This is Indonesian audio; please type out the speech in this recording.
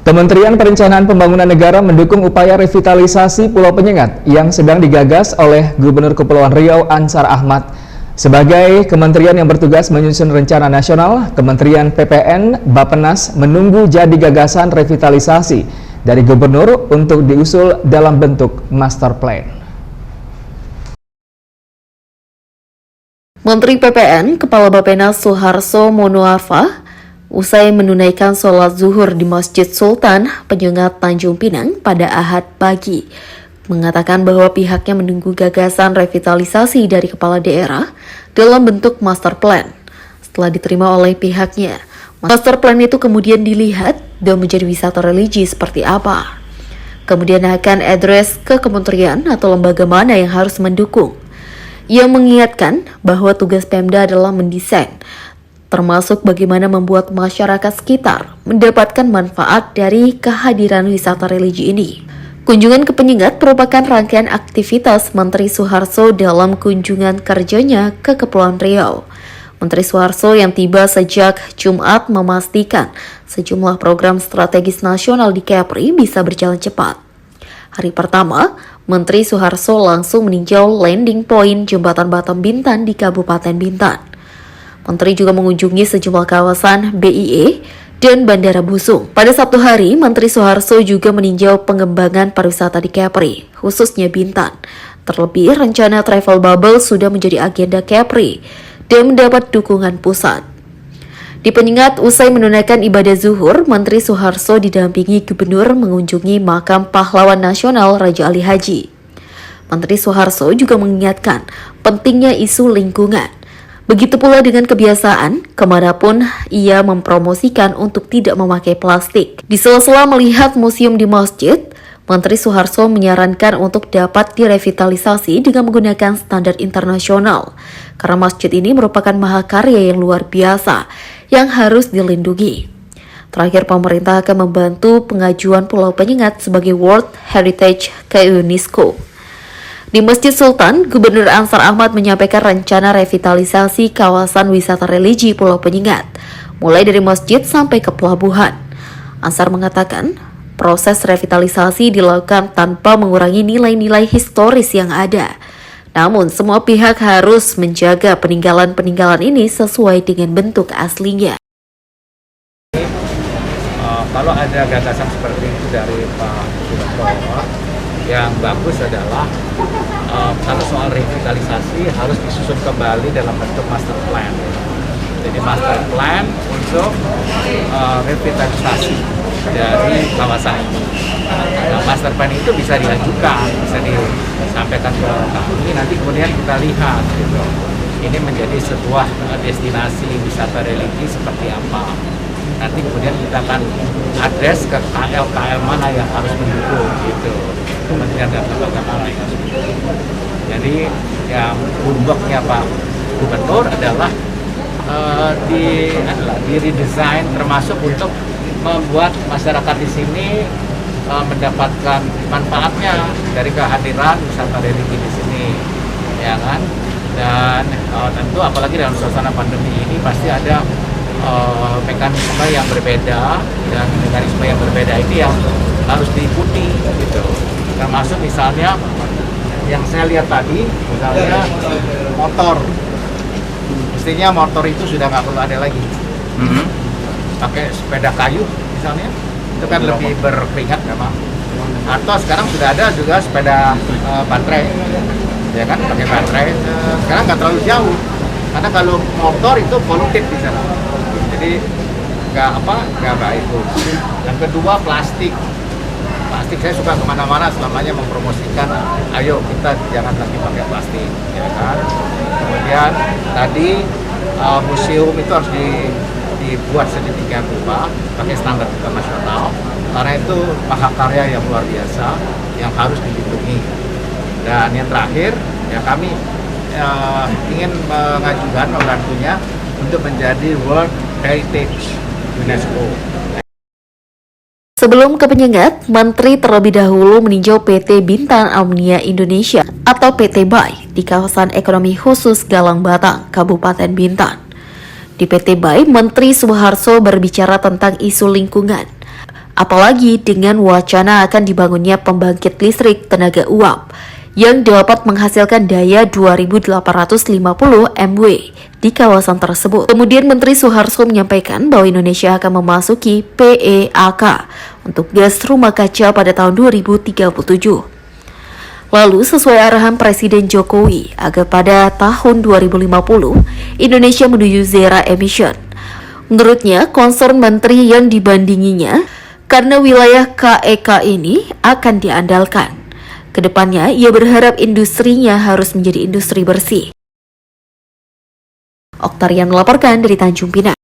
Kementerian Perencanaan Pembangunan Negara mendukung upaya revitalisasi Pulau Penyengat yang sedang digagas oleh Gubernur Kepulauan Riau Ansar Ahmad. Sebagai kementerian yang bertugas menyusun rencana nasional, Kementerian PPN Bappenas menunggu jadi gagasan revitalisasi dari Gubernur untuk diusul dalam bentuk master plan. Menteri PPN Kepala Bappenas Suharso Monoarfa usai menunaikan sholat zuhur di Masjid Sultan Penyengat Tanjung Pinang pada Ahad pagi, mengatakan bahwa pihaknya menunggu gagasan revitalisasi dari kepala daerah dalam bentuk master plan. Setelah diterima oleh pihaknya, master plan itu kemudian dilihat dan menjadi wisata religi seperti apa. Kemudian akan address ke kementerian atau lembaga mana yang harus mendukung. Ia mengingatkan bahwa tugas Pemda adalah mendesain, termasuk bagaimana membuat masyarakat sekitar mendapatkan manfaat dari kehadiran wisata religi ini. Kunjungan ke Penyengat merupakan rangkaian aktivitas Menteri Suharso dalam kunjungan kerjanya ke Kepulauan Riau. Menteri Suharso yang tiba sejak Jumat memastikan sejumlah program strategis nasional di Kepri bisa berjalan cepat. Hari pertama, Menteri Suharso langsung meninjau landing point Jembatan Batam Bintan di Kabupaten Bintan. Menteri juga mengunjungi sejumlah kawasan BIE dan Bandara Busung. Pada Sabtu hari, Menteri Suharso juga meninjau pengembangan pariwisata di Kepri, khususnya Bintan. Terlebih, rencana travel bubble sudah menjadi agenda Kepri dan mendapat dukungan pusat. Di Penyengat, usai menunaikan ibadah zuhur, Menteri Suharso didampingi Gubernur mengunjungi makam pahlawan nasional Raja Ali Haji. Menteri Suharso juga mengingatkan pentingnya isu lingkungan. Begitu pula dengan kebiasaan, kemanapun ia mempromosikan untuk tidak memakai plastik. Di sela-sela melihat museum di masjid, Menteri Suharso menyarankan untuk dapat direvitalisasi dengan menggunakan standar internasional, karena masjid ini merupakan mahakarya yang luar biasa yang harus dilindungi. Terakhir, pemerintah akan membantu pengajuan Pulau Penyengat sebagai World Heritage ke UNESCO. Di Masjid Sultan, Gubernur Ansar Ahmad menyampaikan rencana revitalisasi kawasan wisata religi Pulau Penyengat, mulai dari masjid sampai ke pelabuhan. Ansar mengatakan, proses revitalisasi dilakukan tanpa mengurangi nilai-nilai historis yang ada. Namun, semua pihak harus menjaga peninggalan-peninggalan ini sesuai dengan bentuk aslinya. Kalau ada gagasan seperti itu dari Pak Gubernur, yang bagus adalah kalau soal revitalisasi harus disusun kembali dalam bentuk master plan. Jadi master plan untuk revitalisasi dari kawasan ini. Nah, master plan itu bisa diajukan, bisa disampaikan ke kami, nanti kemudian kita lihat gitu. Ini menjadi sebuah destinasi wisata religi seperti apa. Nanti kemudian kita akan address ke KL mana yang harus mendukung gitu. Kementerian dan lembaga mana yang harus mendukung. Jadi yang bumboknya Pak Gubernur adalah di redesign, termasuk untuk membuat masyarakat di sini mendapatkan manfaatnya dari kehadiran wisata religi di sini, ya kan? Dan tentu apalagi dalam suasana pandemi ini pasti ada mekanisme yang berbeda, dan mekanisme yang berbeda ini yang harus diikuti gitu. Termasuk misalnya yang saya lihat tadi, misalnya motor, mestinya motor itu sudah nggak perlu ada lagi. Pakai sepeda kayu misalnya, itu kan lebih berkeringat memang. Atau sekarang sudah ada juga sepeda baterai, ya kan, pakai baterai. Sekarang nggak terlalu jauh, karena kalau motor itu polutif di sana. Jadi nggak baik. Yang kedua, plastik saya suka kemana-mana selamanya mempromosikan, ayo kita jangan lagi pakai plastik, ya kan. Kemudian tadi museum itu harus dibuat sedemikian rupa pakai standar internasional, karena itu mahakarya yang luar biasa yang harus dilindungi. Dan yang terakhir, ya kami ingin mengajukan membantunya untuk menjadi World Heritage UNESCO. Sebelum ke Penyengat, Menteri terlebih dahulu meninjau PT Bintan Alumnia Indonesia atau PT BAI di kawasan ekonomi khusus Galang Batang, Kabupaten Bintan. Di PT BAI, Menteri Suharso berbicara tentang isu lingkungan. Apalagi dengan wacana akan dibangunnya pembangkit listrik tenaga uap yang dapat menghasilkan daya 2.850 MW di kawasan tersebut. Kemudian Menteri Soeharso menyampaikan bahwa Indonesia akan memasuki PEAK untuk gas rumah kaca pada tahun 2037. Lalu sesuai arahan Presiden Jokowi agar pada tahun 2050 Indonesia menuju zero emission. Menurutnya concern menteri yang dibandinginya karena wilayah KEK ini akan diandalkan. Kedepannya ia berharap industrinya harus menjadi industri bersih. Oktarian melaporkan dari Tanjung Pinang.